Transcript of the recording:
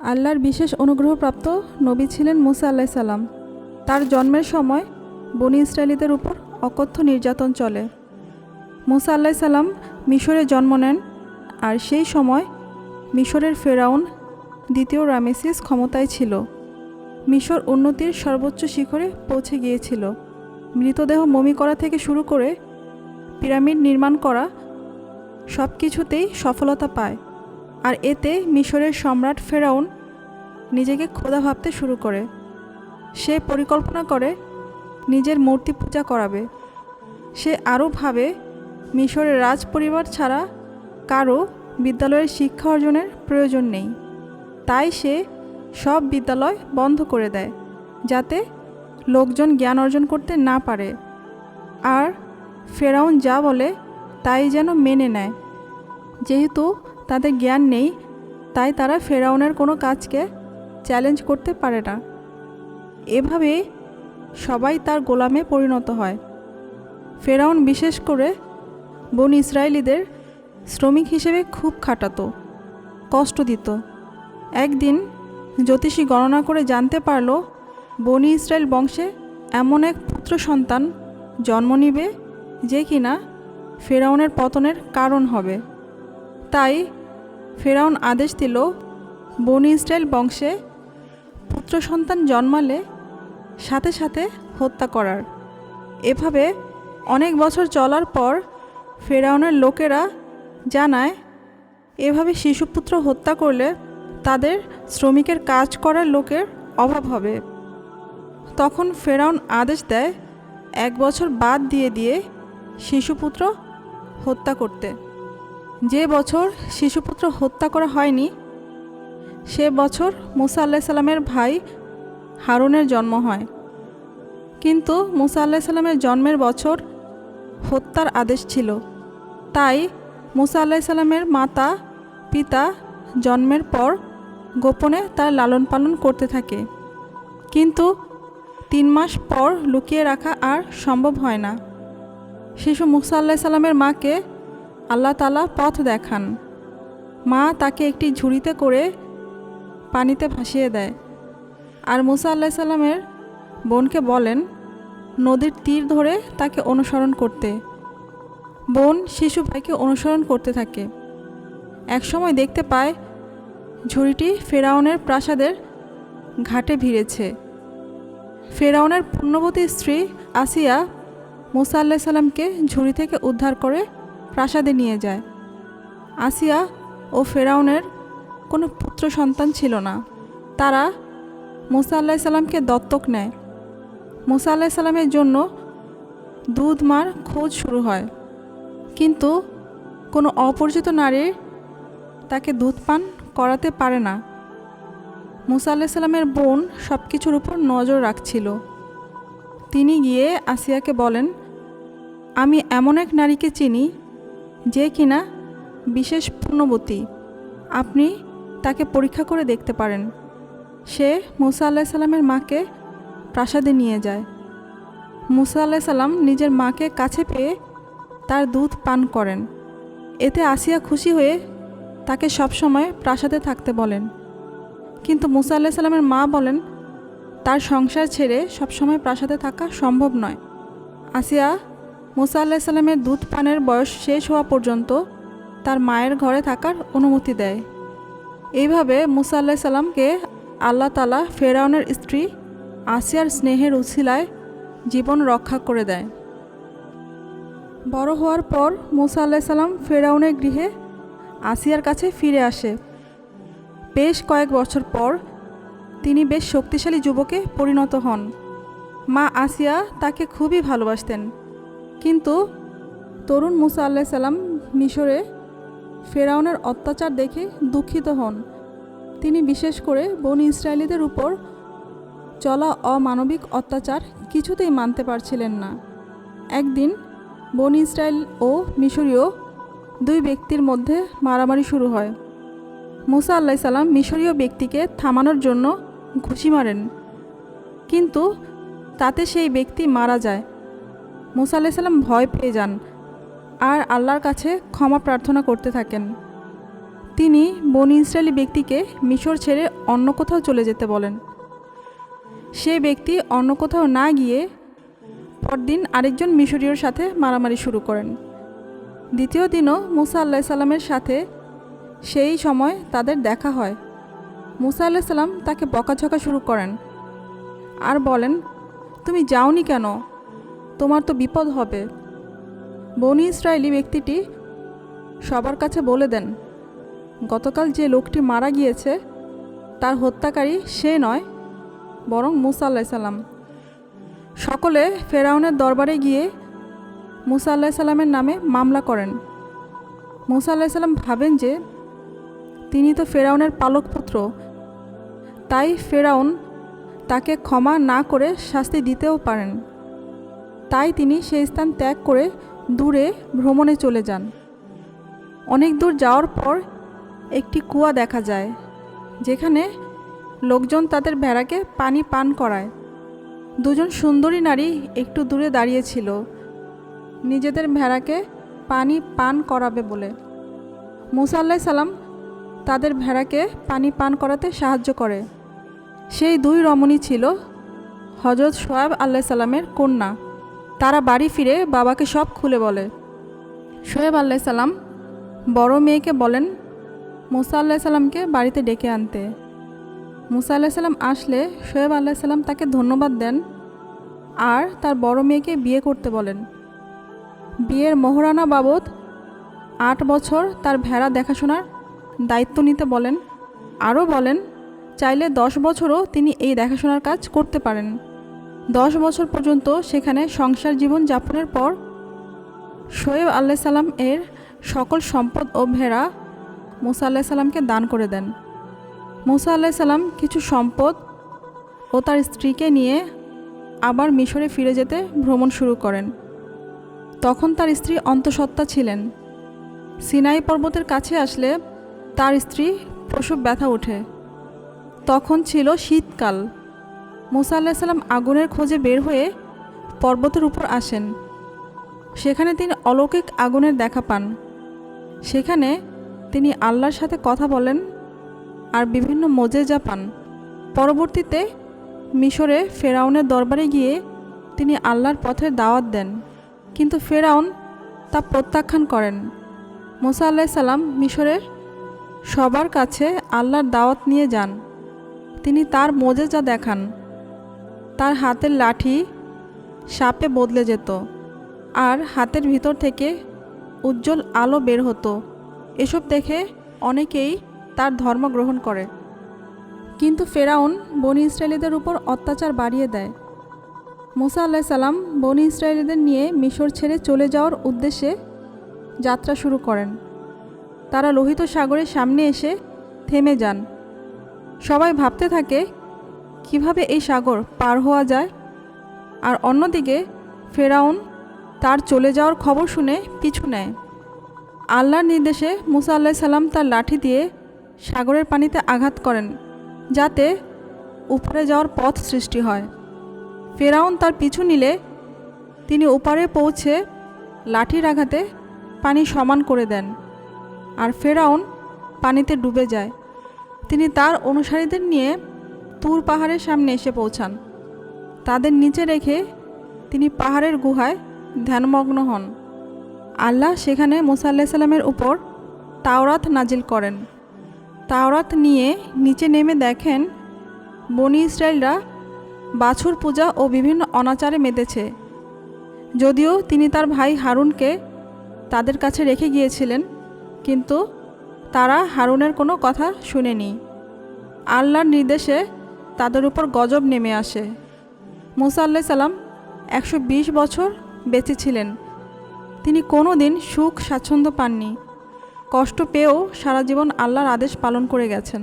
আল্লাহর বিশেষ অনুগ্রহপ্রাপ্ত নবী ছিলেন মুসা আলাইহিস সালাম। তার জন্মের সময় বনী ইসরায়েলীদের উপর অকথ্য নির্যাতন চলে। মুসা আলাইহিস সালাম মিশরে জন্ম নেন, আর সেই সময় মিশরের ফেরাউন দ্বিতীয় রামেসিস ক্ষমতায় ছিল। মিশর উন্নতির সর্বোচ্চ শিখরে পৌঁছে গিয়েছিল। মৃতদেহ মমি করা থেকে শুরু করে পিরামিড নির্মাণ করা সব কিছুতেই সফলতা পায়। আর এতে মিশরের সম্রাট ফেরাউন নিজেকে খোদা ভাবতে শুরু করে। সে পরিকল্পনা করে নিজের মূর্তি পূজা করাবে। সে আরও ভাবে মিশরের রাজ পরিবার ছাড়া কারও বিদ্যালয়ের শিক্ষা অর্জনের প্রয়োজন নেই। তাই সে সব বিদ্যালয় বন্ধ করে দেয়, যাতে লোকজন জ্ঞান অর্জন করতে না পারে। আর ফেরাউন যা বলে তাই যেন মেনে নেয়। যেহেতু তাদের জ্ঞান নেই, তাই তারা ফেরাউনের কোনো কাজকে চ্যালেঞ্জ করতে পারে না। এভাবে সবাই তার গোলামে পরিণত হয়। ফেরাউন বিশেষ করে বনী ইসরায়েলীদের শ্রমিক হিসেবে খুব খাটাতো, কষ্ট দিত। একদিন জ্যোতিষী গণনা করে জানতে পারল বনী ইসরায়েল বংশে এমন এক পুত্র সন্তান জন্ম নিবে যে কিনা ফেরাউনের পতনের কারণ হবে। তাই ফেরাউন আদেশ দিল বনী ইসরায়েল বংশে পুত্র সন্তান জন্মালে সাথে সাথে হত্যা করার। এভাবে অনেক বছর চলার পর ফেরাউনের লোকেরা জানায় এভাবে শিশুপুত্র হত্যা করলে তাদের শ্রমিকের কাজ করার লোকের অভাব হবে। তখন ফেরাউন আদেশ দেয় 1 বছর বাদ দিয়ে শিশুপুত্র হত্যা করতে। যে বছর শিশুপুত্র হত্যা করা হয়নি সে বছর মুসা আলাইহিস সালামের ভাই হারুনের জন্ম হয়। কিন্তু মুসা আলাইহিস সালামের জন্মের বছর হত্যার আদেশ ছিল। তাই মুসা আলাইহিস সালামের মাতা পিতা জন্মের পর গোপনে তার লালন পালন করতে থাকে। কিন্তু 3 মাস পর লুকিয়ে রাখা আর সম্ভব হয় না। শিশু মুসা আলাইহিস সালামের মাকে আল্লাহ তাআলা পথ দেখান। মা তাকে একটি ঝুড়িতে করে পানিতে ভাসিয়ে দেয়। আর মুসা আলাইহিস সালামের বোনকে বলেন নদীর তীর ধরে তাকে অনুসরণ করতে। বোন শিশু ভাইকে অনুসরণ করতে থাকে। একসময় দেখতে পায় ঝুড়িটি ফেরাউনের প্রাসাদের ঘাটে ভিড়েছে। ফেরাউনের পুণ্যবতী স্ত্রী আসিয়া মুসা আলাইহিস সালামকে ঝুড়ি থেকে উদ্ধার করে প্রাসাদে নিয়ে যায়। আসিয়া ও ফেরাউনের কোনো পুত্র সন্তান ছিল না। তারা মুসা আলাইহিস সালামকে দত্তক নেয়। মুসা আলাইহিস সালামের জন্য দুধ মার খোঁজ শুরু হয়, কিন্তু কোনো অপরিচিত নারী তাকে দুধ পান করাতে পারে না। মুসা আলাইহিস সালামের বোন সব কিছুর উপর নজর রাখছিল। তিনি গিয়ে আসিয়াকে বলেন, আমি এমন এক নারীকে চিনি যে কিনা বিশেষ পুণ্যবতী। আপনি তাকে পরীক্ষা করে দেখতে পারেন। সে মুসা আলাইহিস সালামের মাকে প্রাসাদে নিয়ে যায়। মুসা আলাইহিস সালাম নিজের মাকে কাছে পেয়ে তার দুধ পান করেন। এতে আসিয়া খুশি হয়ে তাকে সবসময় প্রাসাদে থাকতে বলেন। কিন্তু মুসা আলাইহিস সালামের মা বলেন তার সংসার ছেড়ে সবসময় প্রাসাদে থাকা সম্ভব নয়। আসিয়া মুসা আলাইহিস সালামের দুধ পানের বয়স শেষ হওয়া পর্যন্ত তার মায়ের ঘরে থাকার অনুমতি দেয়। এইভাবে মুসা আলাইহিস সালামকে আল্লাহ তাআলা ফেরাউনের স্ত্রী আসিয়ার স্নেহের উছিলায় জীবন রক্ষা করে দেয়। বড় হওয়ার পর মুসা আলাইহিস সালাম ফেরাউনের গৃহে আসিয়ার কাছে ফিরে আসে। বেশ কয়েক বছর পর তিনি বেশ শক্তিশালী যুবকে পরিণত হন। মা আসিয়া তাকে খুবই ভালোবাসতেন। কিন্তু তরুণ মুসা আলাইহিস সালাম মিশরে ফেরাউনের অত্যাচার দেখে দুঃখিত হন। তিনি বিশেষ করে বনী ইসরায়েলীদের উপর চলা অমানবিক অত্যাচার কিছুতেই মানতে পারছিলেন না। একদিন বনী ইসরায়েল ও মিশরীয় 2 ব্যক্তির মধ্যে মারামারি শুরু হয়। মুসা আলাইহিস সালাম মিশরীয় ব্যক্তিকে থামানোর জন্য ঘুষি মারেন, কিন্তু তাতে সেই ব্যক্তি মারা যায়। মুসা আলাইহিস সালাম ভয় পেয়ে যান আর আল্লাহর কাছে ক্ষমা প্রার্থনা করতে থাকেন। তিনি বনি ইসরায়েলি ব্যক্তিকে মিশর ছেড়ে অন্য কোথাও চলে যেতে বলেন। সে ব্যক্তি অন্য কোথাও না গিয়ে পরদিন আরেকজন মিশরীয়র সাথে মারামারি শুরু করেন। দ্বিতীয় দিনও মুসা আলাইহিস সালামের সাথে সেই সময় তাদের দেখা হয়। মুসা আলাইহিস সালাম তাকে বকাঝকা শুরু করেন আর বলেন, তুমি যাওনি কেন? তোমার তো বিপদ হবে। বনি ইসরায়েলি ব্যক্তিটি সবার কাছে বলে দেন, গতকাল যে লোকটি মারা গিয়েছে তার হত্যাকারী সে নয়, বরং মুসা আলাইহিস সালাম। সকলে ফেরাউনের দরবারে গিয়ে মুসা আলাইহিস সালামের নামে মামলা করেন। মুসা আলাইহিস সালাম ভাবেন যে তিনি তো ফেরাউনের পালক পুত্র, তাই ফেরাউন তাকে ক্ষমা না করে শাস্তি দিতেও পারেন। তাই তিনি সেই স্থান ত্যাগ করে দূরে ভ্রমণে চলে যান। অনেক দূর যাওয়ার পর একটি কুয়া দেখা যায়, যেখানে লোকজন তাদের ভেড়াকে পানি পান করায়। দুজন সুন্দরী নারী একটু দূরে দাঁড়িয়েছিল নিজেদের ভেড়াকে পানি পান করাবে বলে। মুসা আলাইহিস সালাম তাদের ভেড়াকে পানি পান করাতে সাহায্য করে। সেই দুই রমণী ছিল হযরত শোয়েব আলাইহিস সালামের কন্যা। তারা বাড়ি ফিরে বাবাকে সব খুলে বলে। শোয়েব আলাইহিস সালাম বড় মেয়েকে বলেন মুসা আলাইহিস সালামকে বাড়িতে ডেকে আনতে। মুসা আলাইহিস সালাম আসলে শোয়েব আলাইহিস সালাম তাকে ধন্যবাদ দেন আর তার বড় মেয়েকে বিয়ে করতে বলেন। বিয়ের মোহরানা বাবদ 8 বছর তার ভেড়া দেখাশোনার দায়িত্ব নিতে বলেন। আরও বলেন, চাইলে 10 বছরও তিনি এই দেখাশোনার কাজ করতে পারেন। 10 বছর পর্যন্ত সেখানে সংসার জীবন যাপনের পর শোয়েব আলাইহিস সালাম এর সকল সম্পদ ও ভেড়া মুসা আলাইহিস সালামকে দান করে দেন। মুসা আলাইহিস সালাম কিছু সম্পদ ও তার স্ত্রীকে নিয়ে আবার মিশরে ফিরে যেতে ভ্রমণ শুরু করেন। তখন তার স্ত্রী অন্তঃসত্ত্বা ছিলেন। সিনাই পর্বতের কাছে আসলে তার স্ত্রী প্রসব ব্যথা ওঠে। তখন ছিল শীতকাল। মুসা আলাইহিস সালাম আগুনের খোঁজে বের হয়ে পর্বতের উপর আসেন। সেখানে তিনি অলৌকিক আগুনের দেখা পান। সেখানে তিনি আল্লাহর সাথে কথা বলেন আর বিভিন্ন মোজেজা পান। পরবর্তীতে মিশরে ফেরাউনের দরবারে গিয়ে তিনি আল্লাহর পথের দাওয়াত দেন, কিন্তু ফেরাউন তা প্রত্যাখ্যান করেন। মুসা আলাইহিস সালাম মিশরের সবার কাছে আল্লাহর দাওয়াত নিয়ে যান। তিনি তার মোজেজা দেখান। তার হাতের লাঠি সাপে বদলে যেত আর হাতের ভিতর থেকে উজ্জ্বল আলো বের হতো। এসব দেখে অনেকেই তার ধর্ম গ্রহণ করে, কিন্তু ফেরাউন বনি ইসরায়েলিদের উপর অত্যাচার বাড়িয়ে দেয়। মুসা আলাইহিস সালাম বনি ইসরায়েলিদের নিয়ে মিশর ছেড়ে চলে যাওয়ার উদ্দেশ্যে যাত্রা শুরু করেন। তারা লোহিত সাগরের সামনে এসে থেমে যান। সবাই ভাবতে থাকে কিভাবে এই সাগর পার হওয়া যায়। আর অন্যদিকে ফেরাউন তার চলে যাওয়ার খবর শুনে পিছু নেয়। আল্লাহর নির্দেশে মুসা আলাইহিস সালাম তার লাঠি দিয়ে সাগরের পানিতে আঘাত করেন, যাতে উপরে যাওয়ার পথ সৃষ্টি হয়। ফেরাউন তার পিছু নিলে তিনি উপরে পৌঁছে লাঠির আঘাতে পানি সমান করে দেন আর ফেরাউন পানিতে ডুবে যায়। তিনি তার অনুসারীদের নিয়ে তুর পাহাড়ের সামনে এসে পৌঁছান। তাদের নিচে রেখে তিনি পাহাড়ের গুহায় ধ্যানমগ্ন হন। আল্লাহ সেখানে মুসা আলাইহিস সালামের উপর তাওরাত নাজিল করেন। তাওরাত নিয়ে নিচে নেমে দেখেন বনি ইসরায়েলরা বাছুর পূজা ও বিভিন্ন অনাচারে মেতেছে। যদিও তিনি তার ভাই হারুনকে তাদের কাছে রেখে গিয়েছিলেন, কিন্তু তারা হারুনের কোনো কথা শুনেনি। আল্লাহর নির্দেশে তাদের উপর গজব নেমে আসে। মুসা আলাইহিস সালাম 120 বছর বেঁচে ছিলেন। তিনি কোনো দিন সুখ স্বাচ্ছন্দ্য পাননি। কষ্ট পেয়েও সারা জীবন আল্লাহর আদেশ পালন করে গেছেন।